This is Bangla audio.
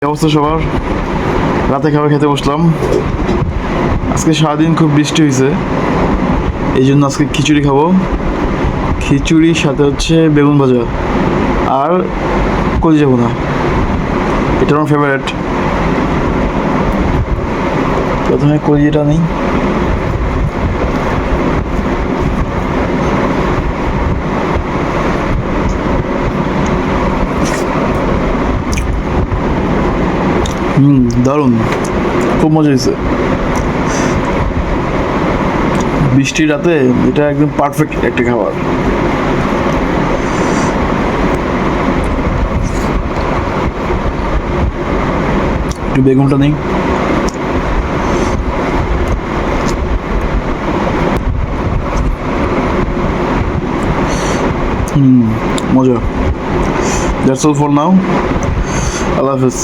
অবস্থা সবার? রাতে খাবার খেতে বসলাম। আজকে সারাদিন খুব বৃষ্টি হয়েছে, এই জন্য আজকে খিচুড়ি খাবো। খিচুড়ির সাথে হচ্ছে বেগুন ভাজা আর কলিজা ভুনা। এটা আমার ফেভারিট। প্রথমে কলিজাটা নিই। দারুণ, খুব মজা হয়েছে। বৃষ্টির রাতে এটা একদম পারফেক্ট একটা খাবার। একটু বেগুনটা নেই। মজা। That's all for now. আল্লাহ হাফেজ।